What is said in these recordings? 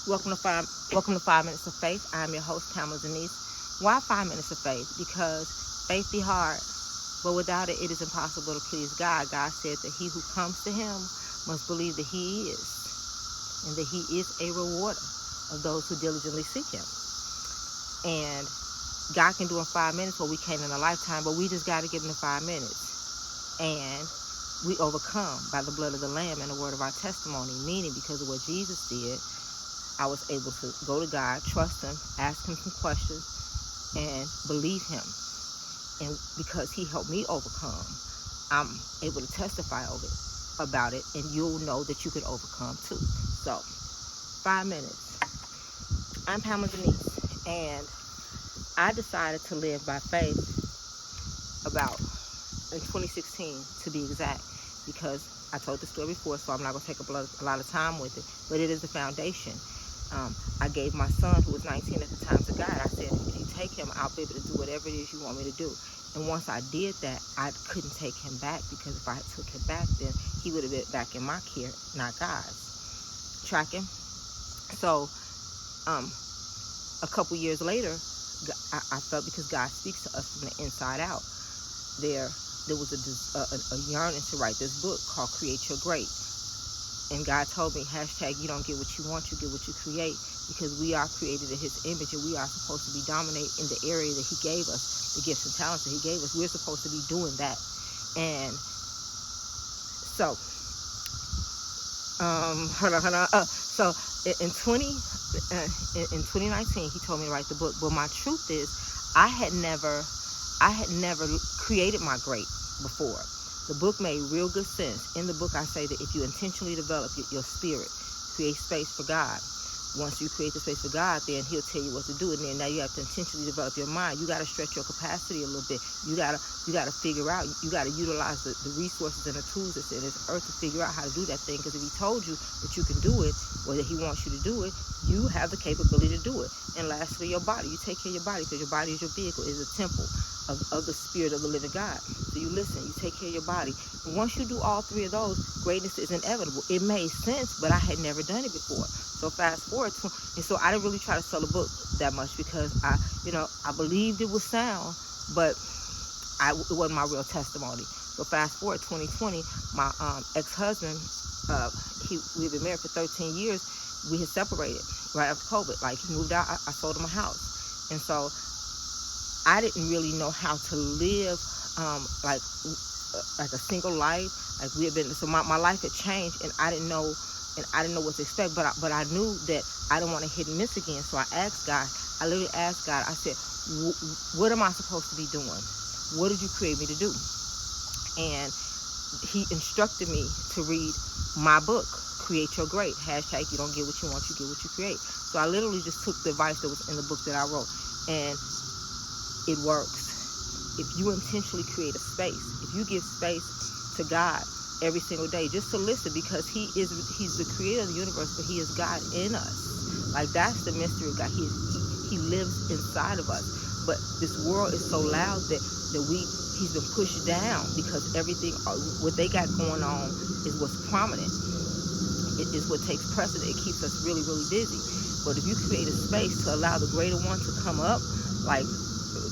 Welcome to 5 Minutes of Faith. I'm your host, Pamela Denise. Why 5 minutes of faith? Because faith be hard, but without it, it is impossible to please God. God said that he who comes to him must believe that he is, and that he is a rewarder of those who diligently seek him. And God can do in 5 minutes what we can in a lifetime, but we just got to give him the 5 minutes. And we overcome by the blood of the Lamb and the word of our testimony, meaning because of what Jesus did, I was able to go to God, trust him, ask him some questions, and believe him. And because he helped me overcome, I'm able to testify about it, and you'll know that you can overcome too. So, 5 minutes. I'm Pamela Denise, and I decided to live by faith about in 2016 to be exact, because I told the story before, so I'm not going to take up a lot of time with it, but it is the foundation. I gave my son, who was 19 at the time, to God. I said, if you take him, I'll be able to do whatever it is you want me to do. And once I did that, I couldn't take him back, because if I took him back, then he would have been back in my care, not God's. Tracking? So, a couple years later, I felt, because God speaks to us from the inside out, there was a yearning to write this book called Create Your Great. And God told me, you don't get what you want, you get what you create, because we are created in his image, and we are supposed to be dominate in the area that he gave us, the gifts and talents that he gave us. We're supposed to be doing that. And so, so in 2019, he told me to write the book. But my truth is, I had never created my great before. The book made real good sense. In the book, I say that if you intentionally develop your spirit, create space for God. Once you create the space for God, then he'll tell you what to do. And then now you have to intentionally develop your mind. You got to stretch your capacity a little bit. You got to figure out, you got to utilize the resources and the tools that's in this earth to figure out how to do that thing. Because if he told you that you can do it, or that he wants you to do it, you have the capability to do it. And lastly, your body. You take care of your body, because your body is your vehicle, is a temple of the spirit of the living God. So you listen, you take care of your body. And once you do all three of those, greatness is inevitable. It made sense, but I had never done it before. So fast forward, and so I didn't really try to sell a book that much, because I believed it was sound, but it wasn't my real testimony. So fast forward 2020, my ex-husband, we've been married for 13 years. We had separated right after COVID. Like, he moved out, I sold him a house. And so I didn't really know how to live like a single life. Like, we had been, so my life had changed, and I didn't know what to expect. But I knew that I didn't want to hit and miss again. So I asked God. I literally asked God. I said, what am I supposed to be doing? What did you create me to do? And he instructed me to read my book, Create Your Great. # you don't get what you want, you get what you create. So I literally just took the advice that was in the book that I wrote, and it works. If you intentionally create a space, if you give space to God every single day, just to listen, because he's the creator of the universe, but he is God in us. Like, that's the mystery of God. He lives inside of us. But this world is so loud that he's been pushed down, because everything, what they got going on is what's prominent. It is what takes precedent. It keeps us really, really busy. But if you create a space to allow the greater one to come up, like,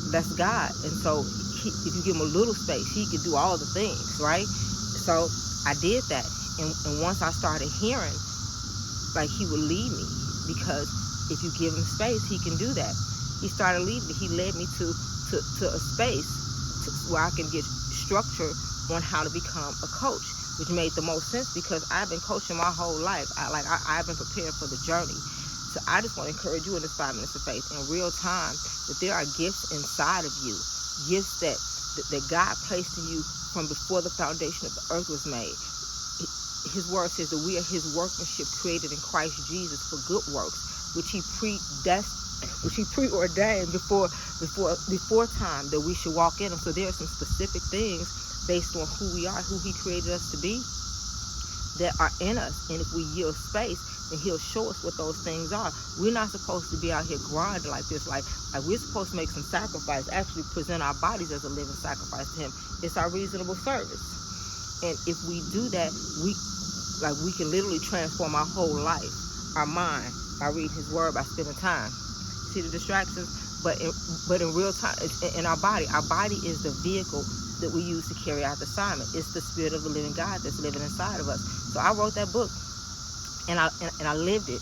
that's God. And so if you give him a little space, he can do all the things, right? So I did that. And once I started hearing, like, he would lead me, because if you give him space, he can do that. He started leading me. He led me to a space where I can get structure on how to become a coach, which made the most sense, because I've been coaching my whole life. I've been prepared for the journey. So I just want to encourage you in this 5 minutes of faith, in real time, that there are gifts inside of you, gifts that God placed in you from before the foundation of the earth was made. His word says that we are his workmanship, created in Christ Jesus for good works, which he preordained before time, that we should walk in them. So there are some specific things based on who we are, who he created us to be, that are in us. And if we yield space, then he'll show us what those things are. We're not supposed to be out here grinding like this. Like we're supposed to make some sacrifice, actually present our bodies as a living sacrifice to him. It's our reasonable service. And if we do that, we can literally transform our whole life, our mind, by reading his word, by spending time. See the distractions? But in real time, in our body is the vehicle that we use to carry out the assignment. It's the spirit of the living God that's living inside of us. So I wrote that book, and I lived it.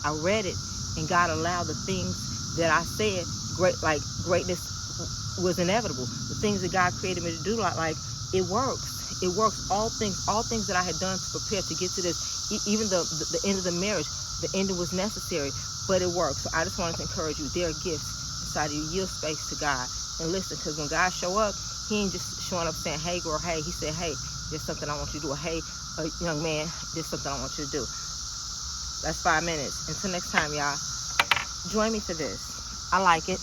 I read it, and God allowed the things that I said, greatness was inevitable. The things that God created me to do, like it works. It works. All things that I had done to prepare to get to this, even the end of the marriage, the ending was necessary, but it works. So I just wanted to encourage you. There are gifts inside of you. Yield space to God and listen, because when God show up, he ain't just showing up saying, hey girl, hey. He said, hey, there's something I want you to do. Or, hey, young man, there's something I want you to do. That's 5 minutes. Until next time, y'all. Join me for this. I like it.